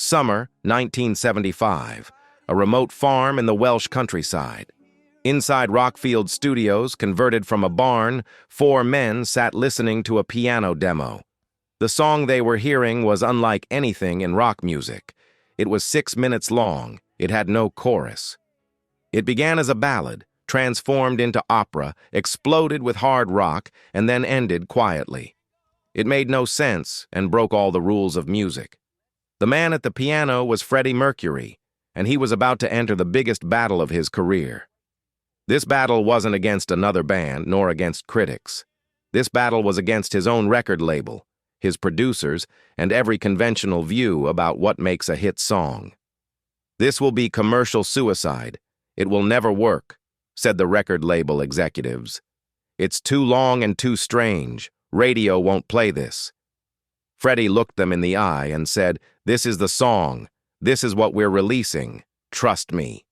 Summer, 1975. A remote farm in the Welsh countryside. Inside Rockfield Studios, converted from a barn, 4 men sat listening to a piano demo. The song they were hearing was unlike anything in rock music. It was 6 minutes long. It had no chorus. It began as a ballad, transformed into opera, exploded with hard rock, and then ended quietly. It made no sense and broke all the rules of music. The man at the piano was Freddie Mercury, and he was about to enter the biggest battle of his career. This battle wasn't against another band, nor against critics. This battle was against his own record label, his producers, and every conventional view about what makes a hit song. "This will be commercial suicide. It will never work," said the record label executives. "It's too long and too strange. Radio won't play this." Freddie looked them in the eye and said, "This is the song. This is what we're releasing. Trust me."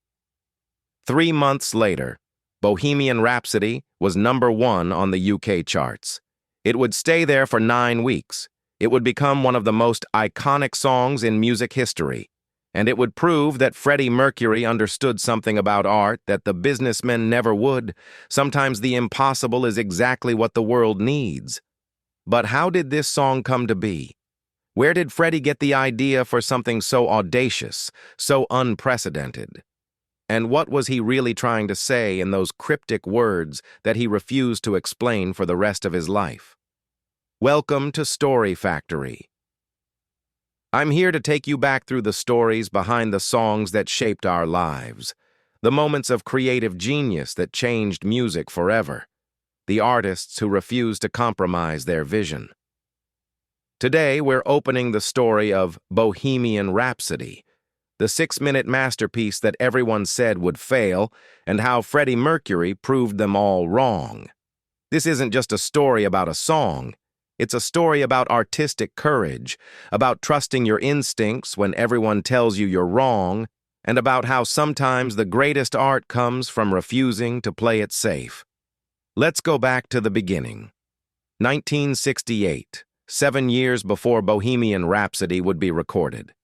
3 months later, Bohemian Rhapsody was #1 on the UK charts. It would stay there for 9 weeks. It would become one of the most iconic songs in music history. And it would prove that Freddie Mercury understood something about art that the businessmen never would. Sometimes the impossible is exactly what the world needs. But how did this song come to be? Where did Freddie get the idea for something so audacious, so unprecedented? And what was he really trying to say in those cryptic words that he refused to explain for the rest of his life? Welcome to Story Factory. I'm here to take you back through the stories behind the songs that shaped our lives, the moments of creative genius that changed music forever, the artists who refused to compromise their vision. Today, we're opening the story of Bohemian Rhapsody, the 6-minute masterpiece that everyone said would fail, and how Freddie Mercury proved them all wrong. This isn't just a story about a song. It's a story about artistic courage, about trusting your instincts when everyone tells you you're wrong, and about how sometimes the greatest art comes from refusing to play it safe. Let's go back to the beginning. 1968, 7 years before Bohemian Rhapsody would be recorded.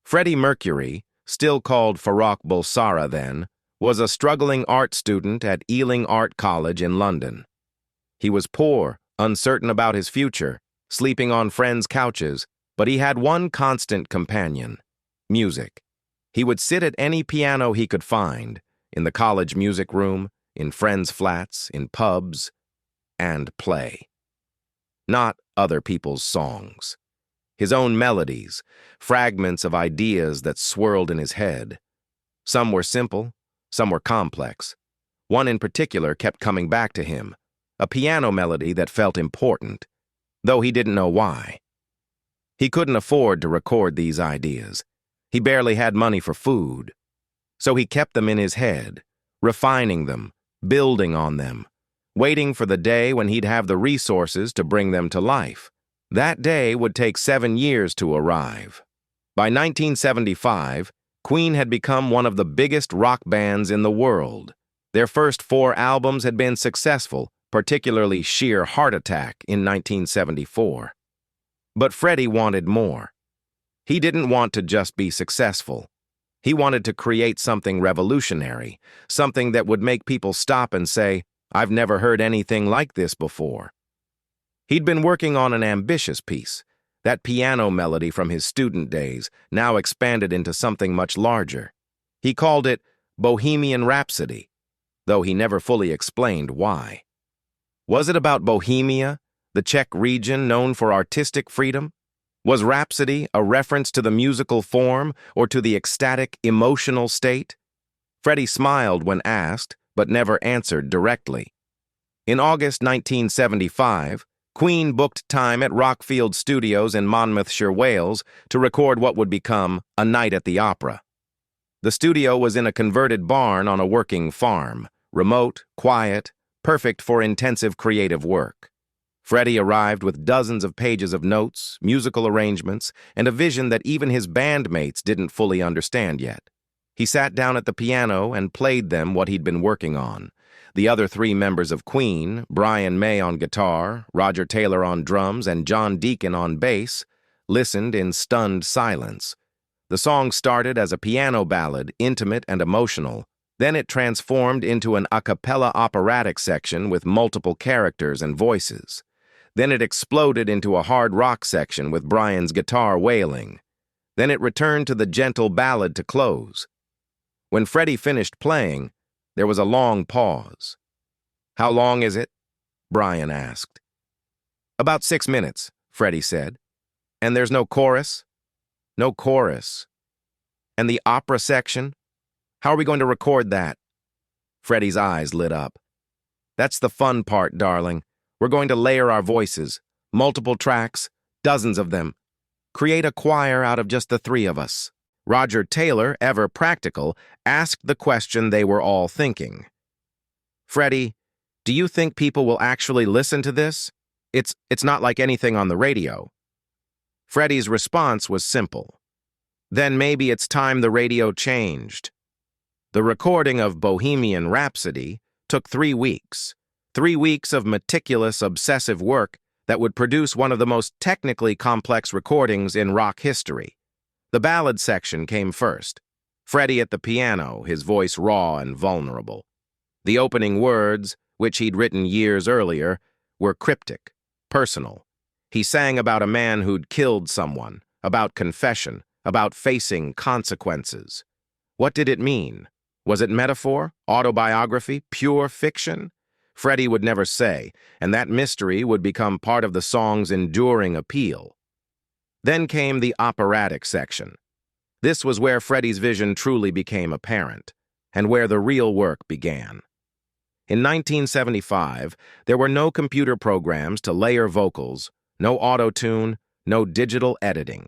Freddie Mercury, still called Farrokh Bulsara then, was a struggling art student at Ealing Art College in London. He was poor, uncertain about his future, sleeping on friends' couches, but he had one constant companion: music. He would sit at any piano he could find, in the college music room, in friends' flats, in pubs, and play. Not other people's songs. His own melodies, fragments of ideas that swirled in his head. Some were simple, some were complex. One in particular kept coming back to him, a piano melody that felt important, though he didn't know why. He couldn't afford to record these ideas. He barely had money for food. So he kept them in his head, refining them, building on them, waiting for the day when he'd have the resources to bring them to life. That day would take 7 years to arrive. By 1975, Queen had become one of the biggest rock bands in the world. Their first 4 albums had been successful, particularly Sheer Heart Attack in 1974. But Freddie wanted more. He didn't want to just be successful. He wanted to create something revolutionary, something that would make people stop and say, "I've never heard anything like this before." He'd been working on an ambitious piece, that piano melody from his student days, now expanded into something much larger. He called it Bohemian Rhapsody, though he never fully explained why. Was it about Bohemia, the Czech region known for artistic freedom? Was Rhapsody a reference to the musical form or to the ecstatic, emotional state? Freddie smiled when asked, but never answered directly. In August 1975, Queen booked time at Rockfield Studios in Monmouthshire, Wales, to record what would become A Night at the Opera. The studio was in a converted barn on a working farm, remote, quiet, perfect for intensive creative work. Freddie arrived with dozens of pages of notes, musical arrangements, and a vision that even his bandmates didn't fully understand yet. He sat down at the piano and played them what he'd been working on. The other 3 members of Queen, Brian May on guitar, Roger Taylor on drums, and John Deacon on bass, listened in stunned silence. The song started as a piano ballad, intimate and emotional. Then it transformed into an a cappella operatic section with multiple characters and voices. Then it exploded into a hard rock section with Brian's guitar wailing. Then it returned to the gentle ballad to close. When Freddie finished playing, there was a long pause. "How long is it?" Brian asked. "About 6 minutes," Freddie said. "And there's no chorus?" "No chorus." "And the opera section? How are we going to record that?" Freddie's eyes lit up. "That's the fun part, darling. We're going to layer our voices, multiple tracks, dozens of them. Create a choir out of just the three of us." Roger Taylor, ever practical, asked the question they were all thinking. "Freddie, do you think people will actually listen to this? It's not like anything on the radio." Freddie's response was simple. "Then maybe it's time the radio changed." The recording of Bohemian Rhapsody took 3 weeks. 3 weeks of meticulous, obsessive work that would produce one of the most technically complex recordings in rock history. The ballad section came first. Freddie at the piano, his voice raw and vulnerable. The opening words, which he'd written years earlier, were cryptic, personal. He sang about a man who'd killed someone, about confession, about facing consequences. What did it mean? Was it metaphor, autobiography, pure fiction? Freddie would never say, and that mystery would become part of the song's enduring appeal. Then came the operatic section. This was where Freddie's vision truly became apparent, and where the real work began. In 1975, there were no computer programs to layer vocals, no auto-tune, no digital editing.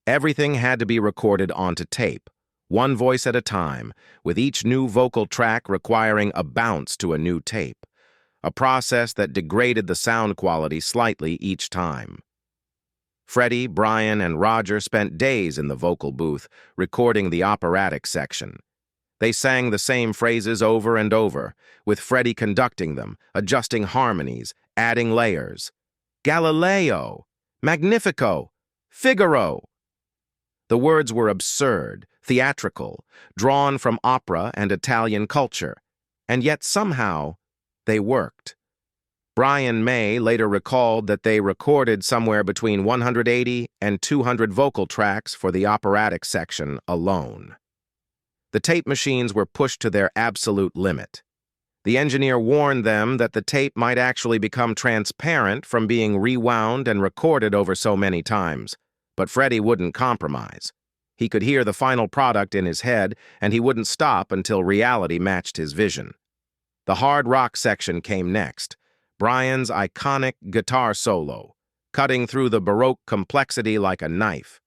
Everything had to be recorded onto tape, one voice at a time, with each new vocal track requiring a bounce to a new tape, a process that degraded the sound quality slightly each time. Freddie, Brian, and Roger spent days in the vocal booth, recording the operatic section. They sang the same phrases over and over, with Freddie conducting them, adjusting harmonies, adding layers. Galileo, Magnifico, Figaro. The words were absurd, theatrical, drawn from opera and Italian culture, and yet somehow they worked. Brian May later recalled that they recorded somewhere between 180 and 200 vocal tracks for the operatic section alone. The tape machines were pushed to their absolute limit. The engineer warned them that the tape might actually become transparent from being rewound and recorded over so many times, but Freddie wouldn't compromise. He could hear the final product in his head, and he wouldn't stop until reality matched his vision. The hard rock section came next. Brian's iconic guitar solo, cutting through the Baroque complexity like a knife.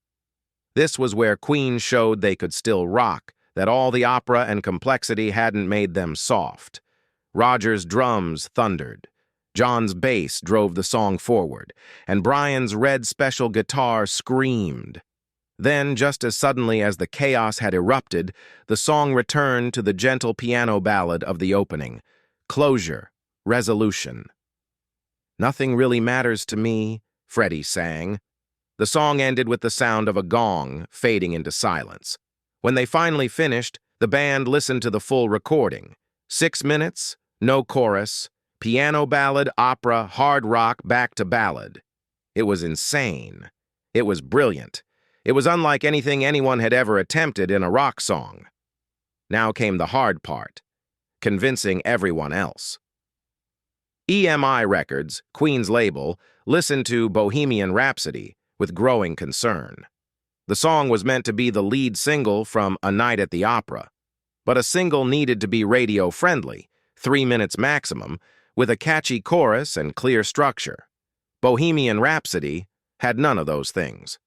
This was where Queen showed they could still rock, that all the opera and complexity hadn't made them soft. Roger's drums thundered. John's bass drove the song forward, and Brian's red special guitar screamed. Then, just as suddenly as the chaos had erupted, the song returned to the gentle piano ballad of the opening. Closure, resolution. "Nothing really matters to me," Freddie sang. The song ended with the sound of a gong fading into silence. When they finally finished, the band listened to the full recording. 6 minutes, no chorus, piano ballad, opera, hard rock, back to ballad. It was insane. It was brilliant. It was unlike anything anyone had ever attempted in a rock song. Now came the hard part, convincing everyone else. EMI Records, Queen's label, listened to Bohemian Rhapsody with growing concern. The song was meant to be the lead single from A Night at the Opera, but a single needed to be radio-friendly, 3 minutes maximum, with a catchy chorus and clear structure. Bohemian Rhapsody had none of those things.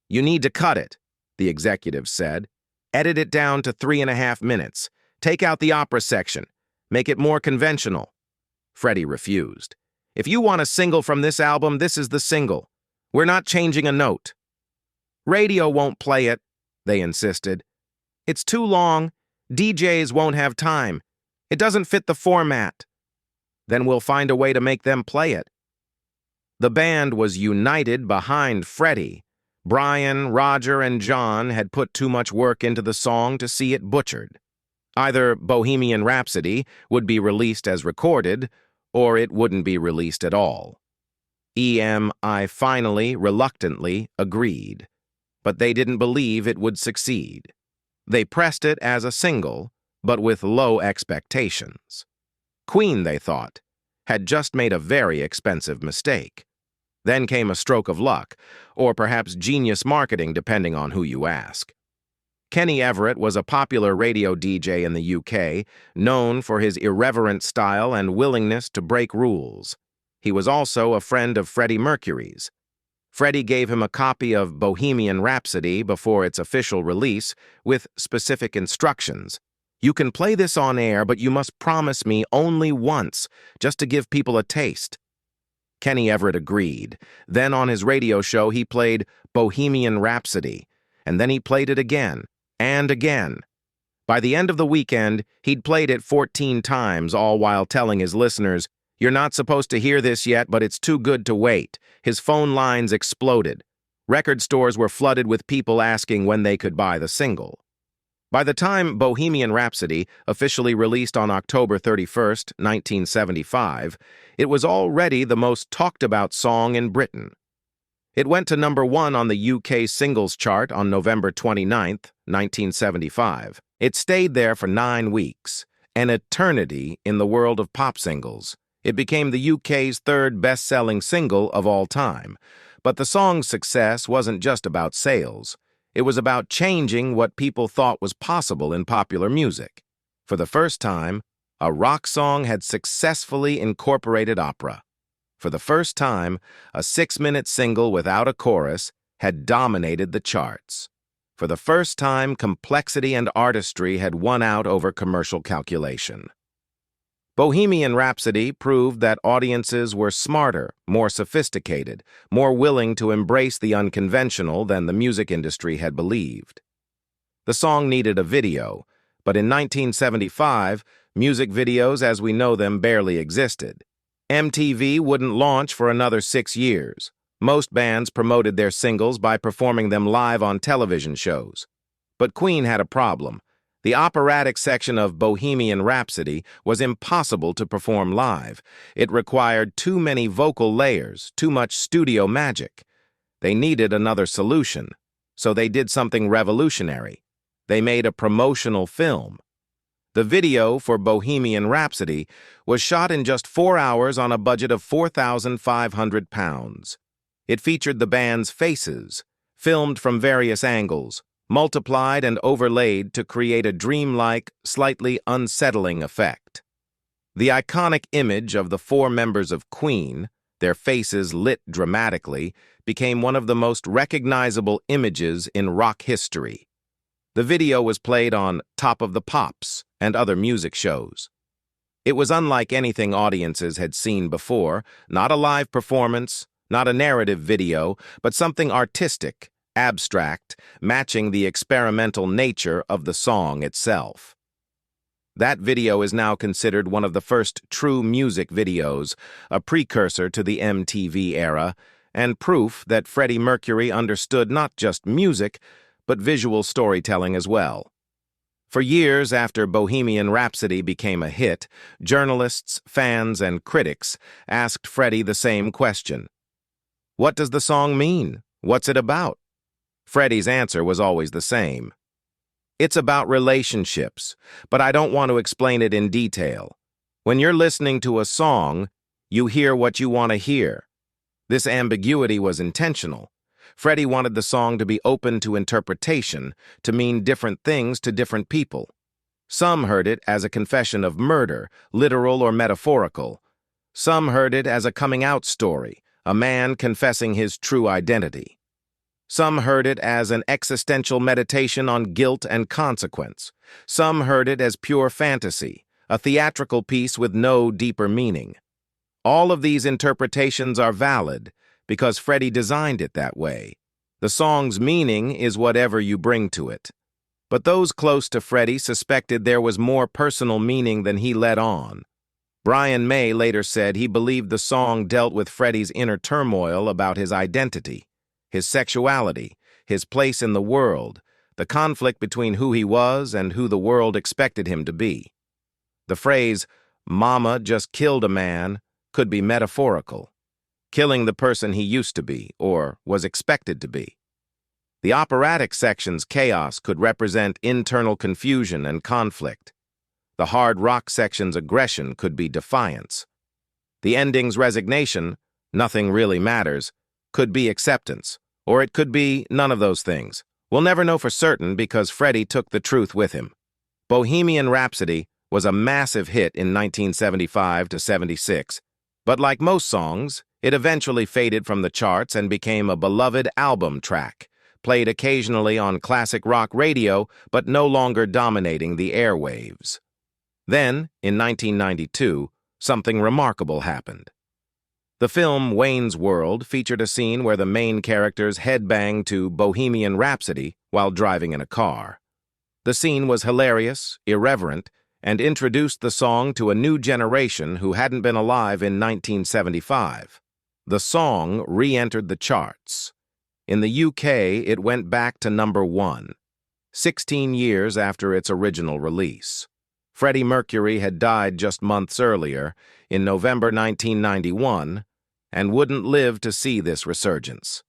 "You need to cut it," the executive said. "Edit it down to 3.5 minutes. Take out the opera section. Make it more conventional." Freddie refused. "If you want a single from this album, this is the single. We're not changing a note." "Radio won't play it," they insisted. "It's too long. DJs won't have time. It doesn't fit the format." "Then we'll find a way to make them play it." The band was united behind Freddie, Brian, Roger, and John had put too much work into the song to see it butchered. Either Bohemian Rhapsody would be released as recorded, or it wouldn't be released at all. EMI finally, reluctantly, agreed, but they didn't believe it would succeed. They pressed it as a single, but with low expectations. Queen, they thought, had just made a very expensive mistake. Then came a stroke of luck, or perhaps genius marketing depending on who you ask. Kenny Everett was a popular radio DJ in the UK, known for his irreverent style and willingness to break rules. He was also a friend of Freddie Mercury's. Freddie gave him a copy of Bohemian Rhapsody before its official release with specific instructions. "You can play this on air, but you must promise me only once, just to give people a taste." Kenny Everett agreed. Then on his radio show he played Bohemian Rhapsody, and then he played it again, and again. By the end of the weekend, he'd played it 14 times, all while telling his listeners, "You're not supposed to hear this yet, but it's too good to wait." His phone lines exploded. Record stores were flooded with people asking when they could buy the single. By the time Bohemian Rhapsody officially released on October 31st, 1975, it was already the most talked-about song in Britain. It went to #1 on the UK singles chart on November 29th, 1975. It stayed there for 9 weeks, an eternity in the world of pop singles. It became the UK's third best-selling single of all time. But the song's success wasn't just about sales. It was about changing what people thought was possible in popular music. For the first time, a rock song had successfully incorporated opera. For the first time, a 6-minute single without a chorus had dominated the charts. For the first time, complexity and artistry had won out over commercial calculation. Bohemian Rhapsody proved that audiences were smarter, more sophisticated, more willing to embrace the unconventional than the music industry had believed. The song needed a video, but in 1975, music videos as we know them barely existed. MTV wouldn't launch for another 6 years. Most bands promoted their singles by performing them live on television shows. But Queen had a problem. The operatic section of Bohemian Rhapsody was impossible to perform live. It required too many vocal layers, too much studio magic. They needed another solution, so they did something revolutionary. They made a promotional film. The video for Bohemian Rhapsody was shot in just 4 hours on a budget of £4,500. It featured the band's faces, filmed from various angles, multiplied and overlaid to create a dreamlike, slightly unsettling effect. The iconic image of the 4 members of Queen, their faces lit dramatically, became one of the most recognizable images in rock history. The video was played on Top of the Pops and other music shows. It was unlike anything audiences had seen before, not a live performance, not a narrative video, but something artistic, abstract, matching the experimental nature of the song itself. That video is now considered one of the first true music videos, a precursor to the MTV era, and proof that Freddie Mercury understood not just music, but visual storytelling as well. For years after Bohemian Rhapsody became a hit, journalists, fans, and critics asked Freddie the same question. What does the song mean? What's it about? Freddie's answer was always the same. It's about relationships, but I don't want to explain it in detail. When you're listening to a song, you hear what you want to hear. This ambiguity was intentional. Freddie wanted the song to be open to interpretation, to mean different things to different people. Some heard it as a confession of murder, literal or metaphorical. Some heard it as a coming-out story, a man confessing his true identity. Some heard it as an existential meditation on guilt and consequence. Some heard it as pure fantasy, a theatrical piece with no deeper meaning. All of these interpretations are valid because Freddie designed it that way. The song's meaning is whatever you bring to it. But those close to Freddie suspected there was more personal meaning than he let on. Brian May later said he believed the song dealt with Freddie's inner turmoil about his identity. his sexuality, his place in the world, the conflict between who he was and who the world expected him to be. The phrase, "Mama just killed a man," could be metaphorical, killing the person he used to be or was expected to be. The operatic section's chaos could represent internal confusion and conflict. The hard rock section's aggression could be defiance. The ending's resignation, "nothing really matters," could be acceptance, or it could be none of those things. We'll never know for certain because Freddie took the truth with him. Bohemian Rhapsody was a massive hit in 1975 to 76, but like most songs, it eventually faded from the charts and became a beloved album track, played occasionally on classic rock radio but no longer dominating the airwaves. Then, in 1992, something remarkable happened. The film Wayne's World featured a scene where the main characters headbang to Bohemian Rhapsody while driving in a car. The scene was hilarious, irreverent, and introduced the song to a new generation who hadn't been alive in 1975. The song re-entered the charts. In the UK, it went back to number 1, 16 years after its original release. Freddie Mercury had died just months earlier, in November 1991, and wouldn't live to see this resurgence.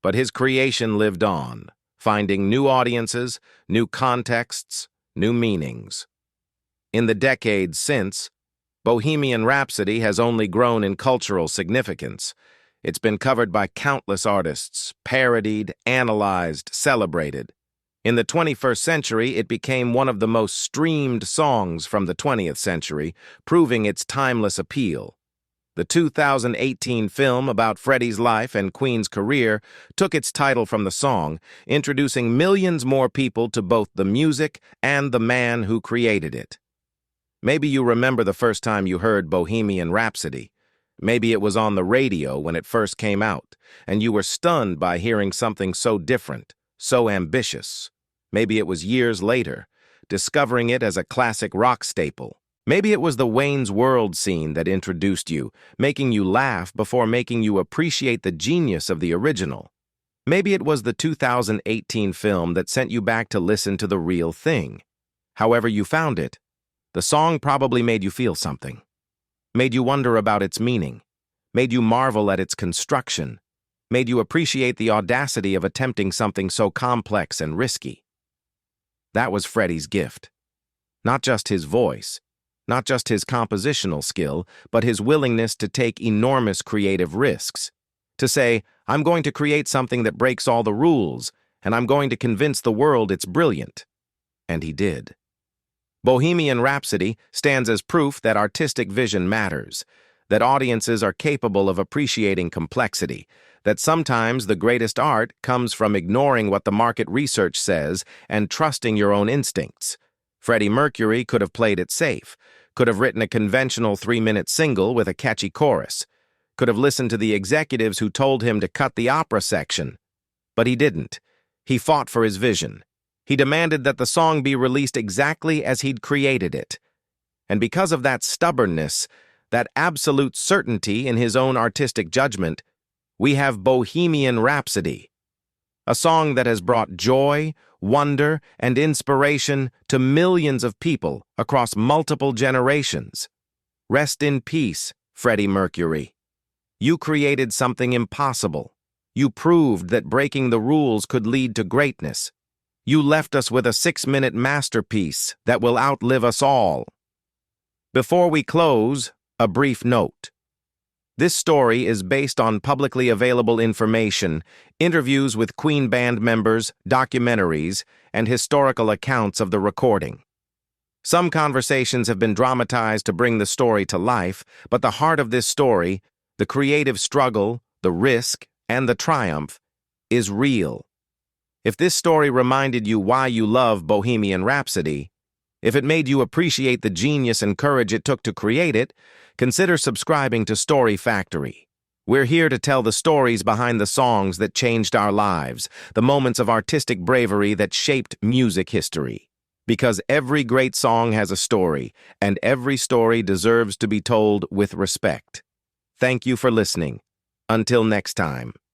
But his creation lived on, finding new audiences, new contexts, new meanings. In the decades since, Bohemian Rhapsody has only grown in cultural significance. It's been covered by countless artists, parodied, analyzed, celebrated. In the 21st century, it became one of the most streamed songs from the 20th century, proving its timeless appeal. The 2018 film about Freddie's life and Queen's career took its title from the song, introducing millions more people to both the music and the man who created it. Maybe you remember the first time you heard Bohemian Rhapsody. Maybe it was on the radio when it first came out, and you were stunned by hearing something so different, so ambitious. Maybe it was years later, discovering it as a classic rock staple. Maybe it was the Wayne's World scene that introduced you, making you laugh before making you appreciate the genius of the original. Maybe it was the 2018 film that sent you back to listen to the real thing. However you found it, the song probably made you feel something. Made you wonder about its meaning. Made you marvel at its construction. Made you appreciate the audacity of attempting something so complex and risky. That was Freddie's gift. Not just his voice, not just his compositional skill, but his willingness to take enormous creative risks. To say, "I'm going to create something that breaks all the rules, and I'm going to convince the world it's brilliant." And he did. Bohemian Rhapsody stands as proof that artistic vision matters, that audiences are capable of appreciating complexity, that sometimes the greatest art comes from ignoring what the market research says and trusting your own instincts. Freddie Mercury could have played it safe, could have written a conventional 3-minute single with a catchy chorus, could have listened to the executives who told him to cut the opera section. But he didn't. He fought for his vision. He demanded that the song be released exactly as he'd created it. And because of that stubbornness, that absolute certainty in his own artistic judgment, we have Bohemian Rhapsody, a song that has brought joy, wonder, and inspiration to millions of people across multiple generations. Rest in peace, Freddie Mercury. You created something impossible. You proved that breaking the rules could lead to greatness. You left us with a 6-minute masterpiece that will outlive us all. Before we close, a brief note. This story is based on publicly available information, interviews with Queen band members, documentaries, and historical accounts of the recording. Some conversations have been dramatized to bring the story to life, but the heart of this story, the creative struggle, the risk, and the triumph, is real. If this story reminded you why you love Bohemian Rhapsody, if it made you appreciate the genius and courage it took to create it, consider subscribing to Story Factory. We're here to tell the stories behind the songs that changed our lives, the moments of artistic bravery that shaped music history. Because every great song has a story, and every story deserves to be told with respect. Thank you for listening. Until next time.